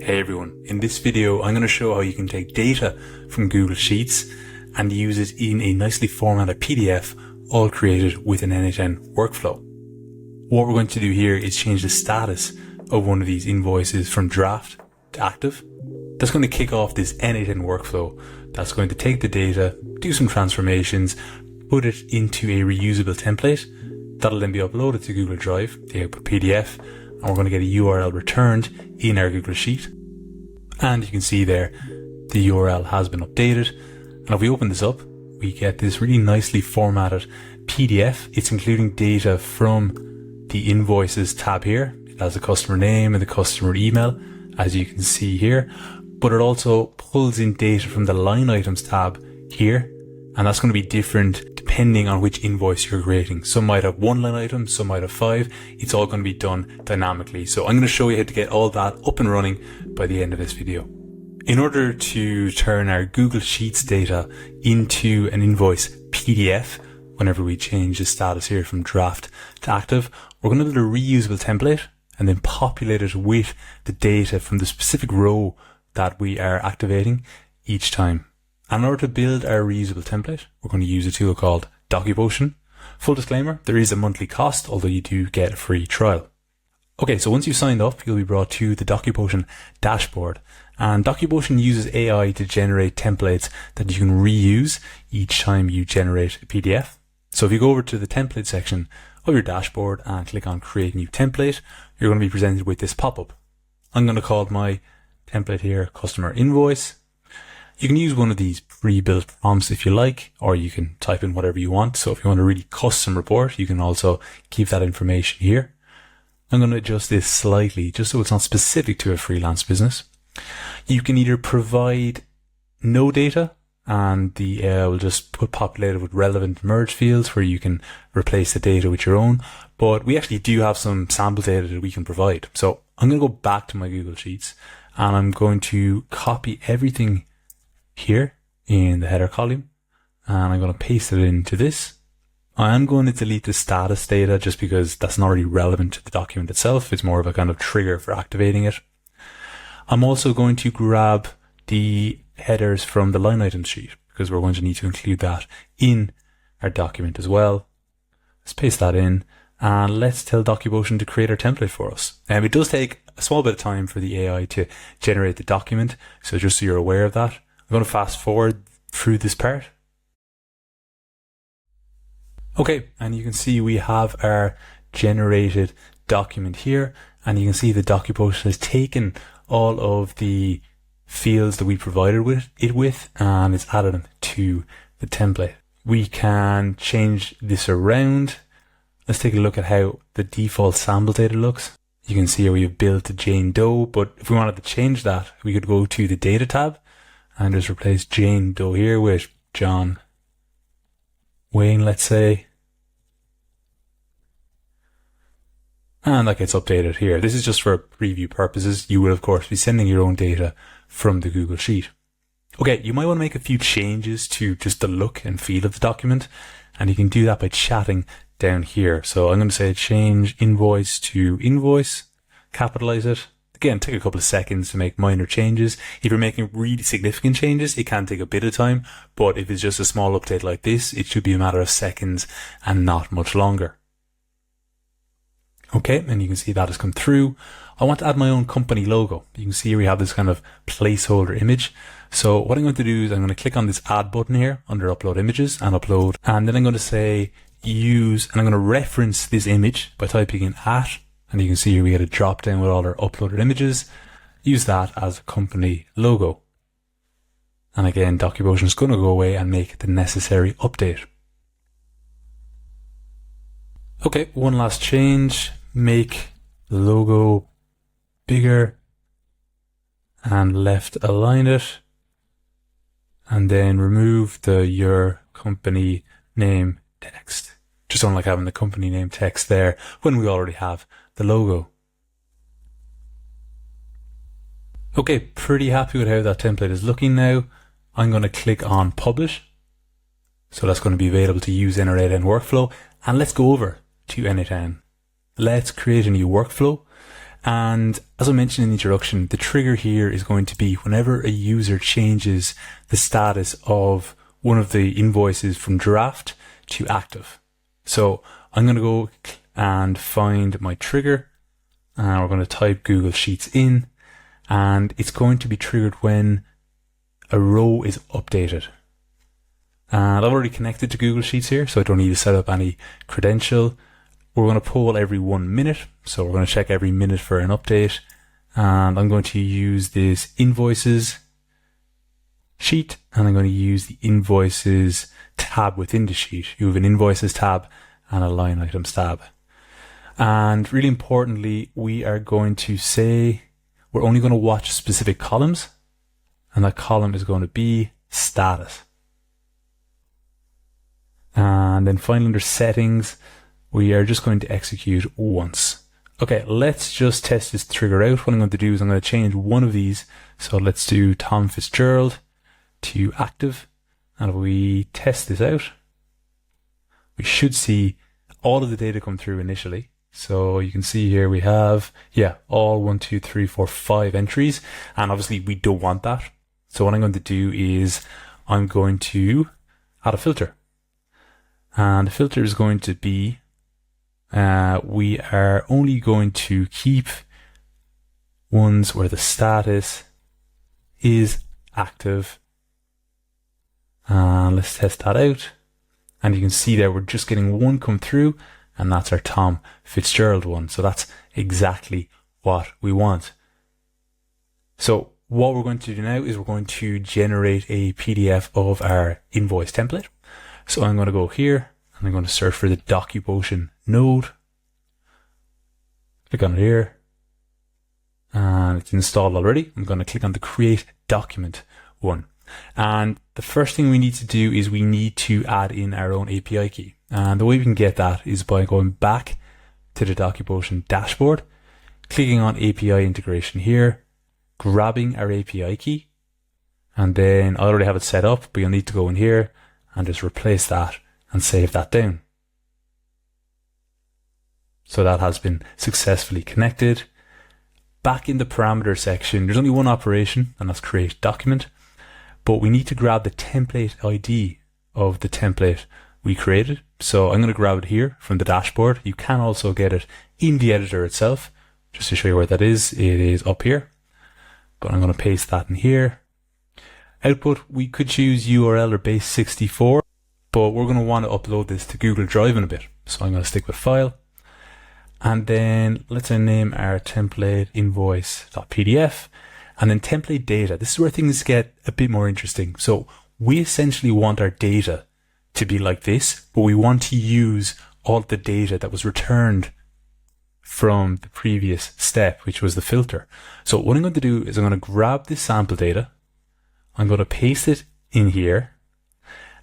Hey everyone, in this video I'm going to show how you can take data from Google Sheets and use it in a nicely formatted PDF, all created with an n8n workflow. What we're going to do here is change the status of one of these invoices from draft to active. That's going to kick off this n8n workflow that's going to take the data, do some transformations, put it into a reusable template that'll then be uploaded to Google Drive, the output PDF, and we're going to get a URL returned in our Google Sheet. And you can see there, the URL has been updated. And if we open this up, we get this really nicely formatted PDF. It's including data from the Invoices tab here. It has the customer name and the customer email, as you can see here. But it also pulls in data from the line items tab here. And that's going to be different depending on which invoice you're creating. Some might have one line item, some might have 5. It's all going to be done dynamically. So I'm going to show you how to get all that up and running by the end of this video. In order to turn our Google Sheets data into an invoice PDF, whenever we change the status here from draft to active, we're going to build a reusable template and then populate it with the data from the specific row that we are activating each time. And in order to build our reusable template, we're going to use a tool called DocuPotion. Full disclaimer, there is a monthly cost, although you do get a free trial. Okay, so once you've signed up, you'll be brought to the DocuPotion dashboard. And DocuPotion uses AI to generate templates that you can reuse each time you generate a PDF. So if you go over to the template section of your dashboard and click on Create New Template, you're going to be presented with this pop-up. I'm going to call my template here Customer Invoice. You can use one of these pre-built prompts if you like, or you can type in whatever you want. So if you want a really custom report, you can also keep that information here. I'm going to adjust this slightly just so it's not specific to a freelance business. You can either provide no data and the AI will just populate it with relevant merge fields where you can replace the data with your own. But we actually do have some sample data that we can provide. So I'm going to go back to my Google Sheets and I'm going to copy everything here in the header column and I'm going to paste it into this. I am going to delete the status data just because that's not really relevant to the document itself. It's more of a kind of trigger for activating it. I'm also going to grab the headers from the line items sheet because we're going to need to include that in our document as well. Let's paste that in and let's tell DocuPotion to create our template for us. It does take a small bit of time for the AI to generate the document, so just so you're aware of that. I'm going to fast forward through this part. Okay, and you can see we have our generated document here, and you can see the DocuPotion has taken all of the fields that we provided it with and it's added them to the template. We can change this around. Let's take a look at how the default sample data looks. You can see here we have built Jane Doe, but if we wanted to change that, we could go to the data tab and just replace Jane Doe here with John Wayne, let's say. And that gets updated here. This is just for preview purposes. You will, of course, be sending your own data from the Google Sheet. Okay, you might want to make a few changes to just the look and feel of the document, and you can do that by chatting down here. So I'm going to say change invoice to invoice, capitalize it. Again, take a couple of seconds to make minor changes. If you're making really significant changes, it can take a bit of time, but if it's just a small update like this, it should be a matter of seconds and not much longer. Okay, and you can see that has come through. I want to add my own company logo. You can see here we have this kind of placeholder image. So what I'm going to do is I'm going to click on this add button here under upload images and upload. And then I'm going to say use, and I'm going to reference this image by typing in @ and you can see here we get a drop down with all our uploaded images. Use that as a company logo. And again, DocuPotion is going to go away and make the necessary update. Okay, one last change. Make the logo bigger and left align it. And then remove the your company name text. Just don't like having the company name text there when we already have the logo. Okay, pretty happy with how that template is looking now. I'm going to click on publish. So that's going to be available to use in our n8n workflow. And let's go over to n8n. Let's create a new workflow. And as I mentioned in the introduction, the trigger here is going to be whenever a user changes the status of one of the invoices from draft to active. So I'm going to go and find my trigger, and we're going to type Google Sheets in, and it's going to be triggered when a row is updated. And I've already connected to Google Sheets here, so I don't need to set up any credential. We're going to poll every 1 minute, so we're going to check every minute for an update. And I'm going to use this Invoices sheet, and I'm going to use the Invoices tab within the sheet. You have an Invoices tab and a Line Items tab. And really importantly, we are going to say we're only going to watch specific columns, and that column is going to be status. And then finally under settings, we are just going to execute once. Okay, let's just test this trigger out. What I'm going to do is I'm going to change one of these. So let's do Tom Fitzgerald to active. And if we test this out, we should see all of the data come through initially. So you can see here we have, all 1, 2, 3, 4, 5 entries. And obviously we don't want that. So what I'm going to do is I'm going to add a filter. And the filter is going to be, we are only going to keep ones where the status is active. And let's test that out. And you can see there we're just getting one come through, and that's our Tom Fitzgerald one. So that's exactly what we want. So what we're going to do now is we're going to generate a PDF of our invoice template. So I'm going to go here and I'm going to search for the DocuPotion node. Click on it here. And it's installed already. I'm going to click on the create document one. And the first thing we need to do is we need to add in our own API key. And the way we can get that is by going back to the DocuPotion dashboard, clicking on API integration here, grabbing our API key, and then I already have it set up, but you'll need to go in here and just replace that and save that down. So that has been successfully connected. Back in the parameter section, there's only one operation, and that's create document, but we need to grab the template ID of the template we created. So I'm going to grab it here from the dashboard. You can also get it in the editor itself. Just to show you where that is, it is up here, but I'm going to paste that in here. Output, we could choose URL or base64, but we're going to want to upload this to Google Drive in a bit. So I'm going to stick with file. And then let's name our template invoice.pdf, and then template data. This is where things get a bit more interesting. So we essentially want our data to be like this, but we want to use all the data that was returned from the previous step, which was the filter. So what I'm going to do is I'm going to grab this sample data. I'm going to paste it in here,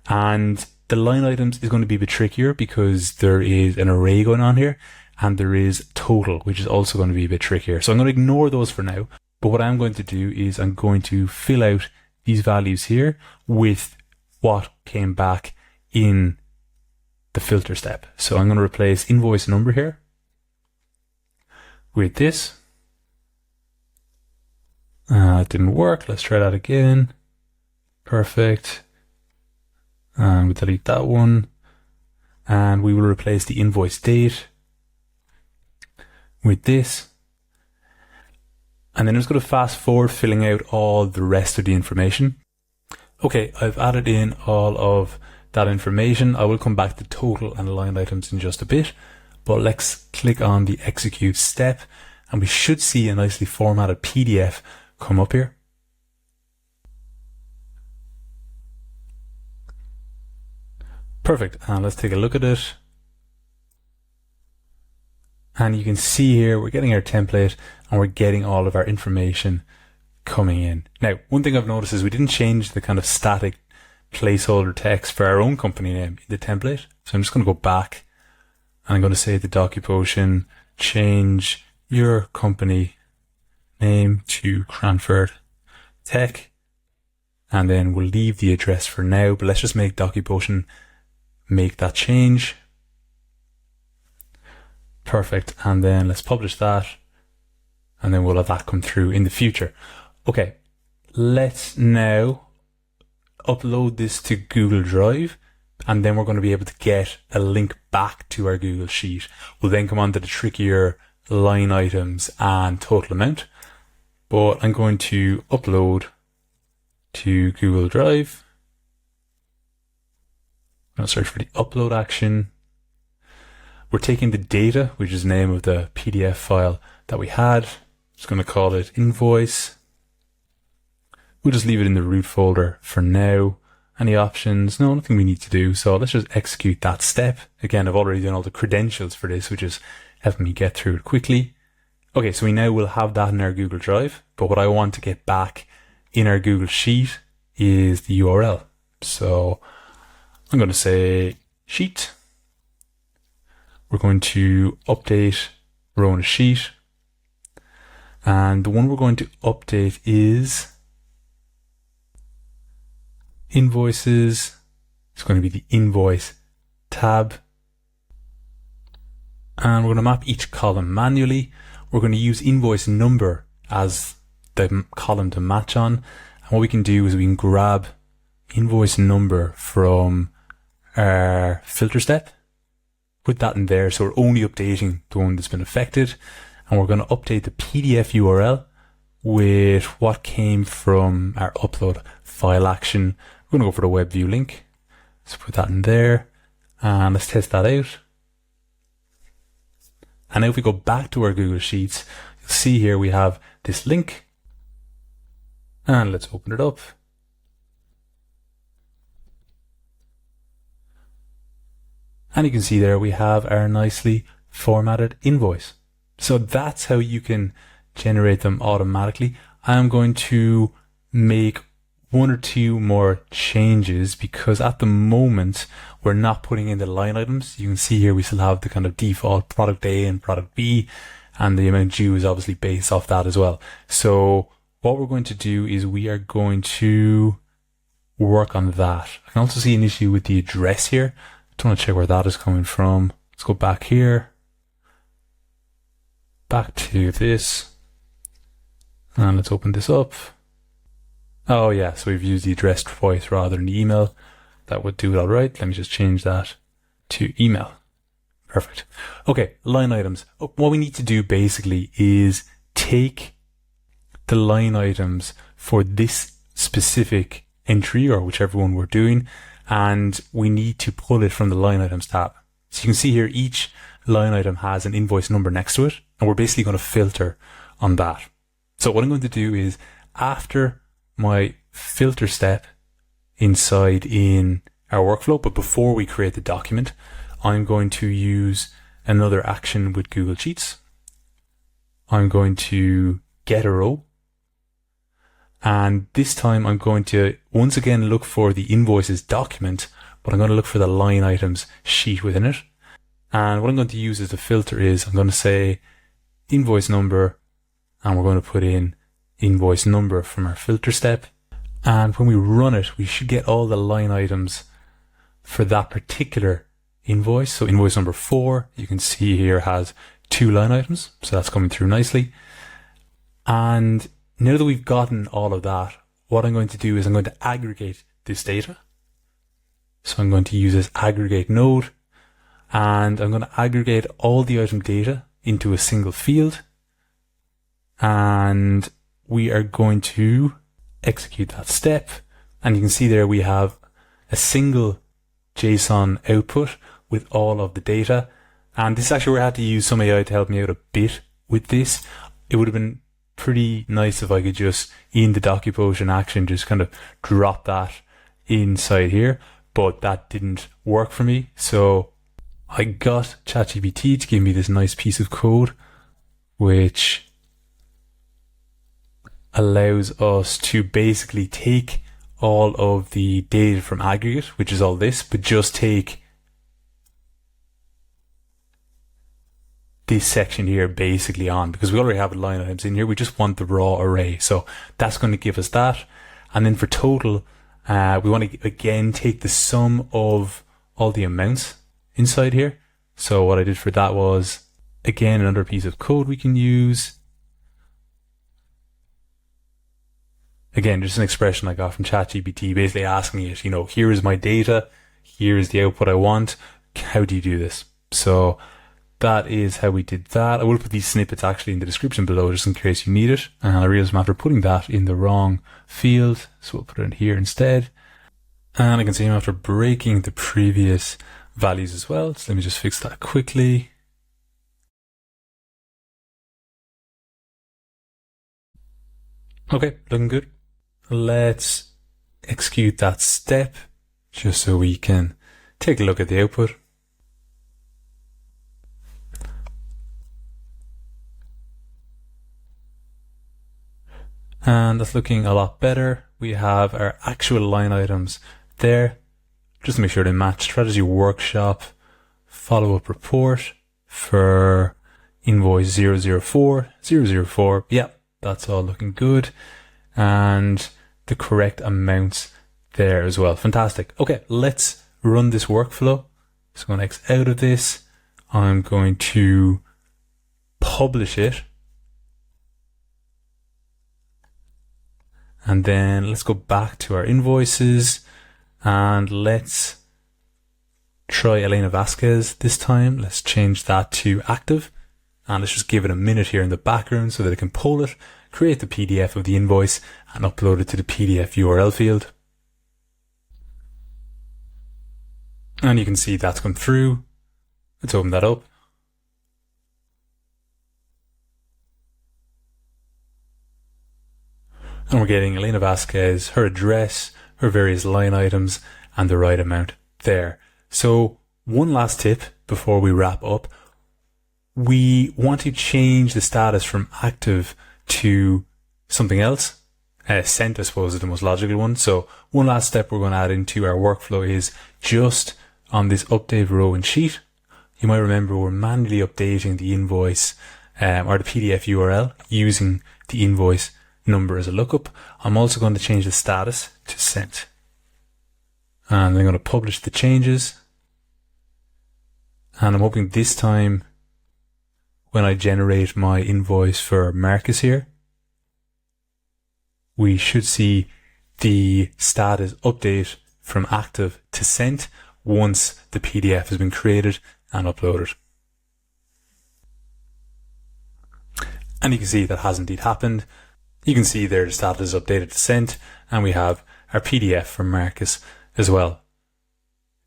and the line items is going to be a bit trickier because there is an array going on here, and there is total, which is also going to be a bit trickier. So I'm going to ignore those for now. But what I'm going to do is I'm going to fill out these values here with what came back in the filter step. So I'm going to replace invoice number here with this. It didn't work. Let's try that again. Perfect. And we'll delete that one. And we will replace the invoice date with this. And then I'm just going to fast forward filling out all the rest of the information. Okay, I've added in all of that information. I will come back to total and line items in just a bit, but let's click on the execute step, and we should see a nicely formatted PDF come up here. Perfect, and let's take a look at it. And you can see here, we're getting our template and we're getting all of our information coming in. Now, one thing I've noticed is we didn't change the kind of static placeholder text for our own company name in the template. So I'm just going to go back and I'm going to say to DocuPotion, change your company name to Cranford Tech. And then we'll leave the address for now, but let's just make DocuPotion make that change. Perfect. And then let's publish that. and then we'll have that come through in the future. Okay, let's now upload this to Google Drive, and then we're going to be able to get a link back to our Google Sheet. We'll then come on to the trickier line items and total amount, but I'm going to upload to Google Drive. I'm going to search for the upload action. We're taking the data, which is the name of the PDF file that we had. Just going to call it invoice. We'll just leave it in the root folder for now. Any options? No, nothing we need to do. So let's just execute that step. Again, I've already done all the credentials for this, which is helping me get through it quickly. Okay, so we now will have that in our Google Drive, but what I want to get back in our Google Sheet is the URL. So I'm going to say sheet. We're going to update row in a sheet. And the one we're going to update is invoices. It's going to be the invoice tab. And we're going to map each column manually. We're going to use invoice number as the column to match on. And what we can do is we can grab invoice number from our filter step, put that in there. So we're only updating the one that's been affected. And we're going to update the PDF URL with what came from our upload file action. We're going to go for the web view link. Let's put that in there and let's test that out. And now if we go back to our Google Sheets, you'll see here we have this link. And let's open it up. And you can see there we have our nicely formatted invoice. So that's how you can generate them automatically. I'm going to make one or two more changes because at the moment we're not putting in the line items. You can see here we still have the kind of default product A and product B, and the amount due is obviously based off that as well. So what we're going to do is we are going to work on that. I can also see an issue with the address here. I want to check where that is coming from. Let's go back here. Back to this. And let's open this up. Oh yeah, so we've used the address twice rather than the email. That would do it all right. Let me just change that to email. Perfect. Okay, line items. What we need to do basically is take the line items for this specific entry or whichever one we're doing, and we need to pull it from the line items tab. So you can see here each line item has an invoice number next to it, and we're basically going to filter on that. So what I'm going to do is after my filter step inside in our workflow, but before we create the document, I'm going to use another action with Google Sheets. I'm going to get a row. And this time I'm going to once again look for the invoices document, but I'm going to look for the line items sheet within it. And what I'm going to use as a filter is I'm going to say invoice number, and we're going to put in invoice number from our filter step. And when we run it, we should get all the line items for that particular invoice. So invoice number 4, you can see here has 2 line items. So that's coming through nicely. And now that we've gotten all of that, what I'm going to do is I'm going to aggregate this data. So I'm going to use this aggregate node, and I'm going to aggregate all the item data into a single field. And we are going to execute that step. And you can see there we have a single JSON output with all of the data. And this is actually where I had to use some AI to help me out a bit with this. It would have been pretty nice if I could just, in the DocuPotion action, just kind of drop that inside here, but that didn't work for me. So I got ChatGPT to give me this nice piece of code, which allows us to basically take all of the data from aggregate, which is all this, but just take this section here basically on, because we already have line items in here. We just want the raw array. So that's going to give us that. And then for total, we want to again take the sum of all the amounts inside here. So what I did for that was, again, another piece of code we can use. Again, just an expression I got from ChatGPT, basically asking it, here is my data, here is the output I want. How do you do this? So that is how we did that. I will put these snippets actually in the description below just in case you need it. And I realized I'm after putting that in the wrong field, so we'll put it in here instead. And I can see I'm after breaking the previous values as well. So let me just fix that quickly. Okay, looking good. Let's execute that step just so we can take a look at the output. And that's looking a lot better. We have our actual line items there. Just to make sure they match. Strategy workshop, follow-up report for invoice 004, 004. Yeah, that's all looking good. And the correct amounts there as well. Fantastic. Okay, let's run this workflow. So I'm going to X out of this. I'm going to publish it. And then let's go back to our invoices and let's try Elena Vasquez this time. Let's change that to active and let's just give it a minute here in the background so that it can pull it, create the PDF of the invoice and upload it to the PDF URL field. And you can see that's come through. Let's open that up. And we're getting Elena Vasquez, her address, her various line items, and the right amount there. So one last tip before we wrap up. We want to change the status from active to something else. Sent, I suppose, is the most logical one. So one last step we're going to add into our workflow is just on this update row and sheet. You might remember we're manually updating the invoice or the PDF URL using the invoice number as a lookup. I'm also going to change the status to sent. And I'm going to publish the changes. And I'm hoping this time when I generate my invoice for Marcus here, we should see the status update from active to sent once the PDF has been created and uploaded. And you can see that has indeed happened. You can see there the status is updated to sent, and we have our PDF from Marcus as well.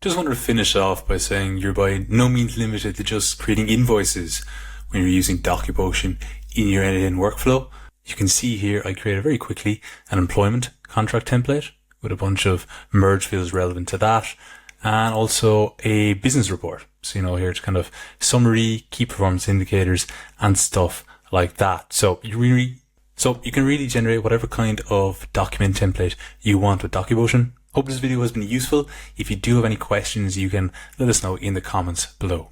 Just wanted to finish off by saying you're by no means limited to just creating invoices when you're using DocuPotion in your n8n workflow. You can see here I created very quickly an employment contract template with a bunch of merge fields relevant to that, and also a business report. So, here it's kind of summary, key performance indicators, and stuff like that. So you can really generate whatever kind of document template you want with DocuPotion. Hope this video has been useful. If you do have any questions, you can let us know in the comments below.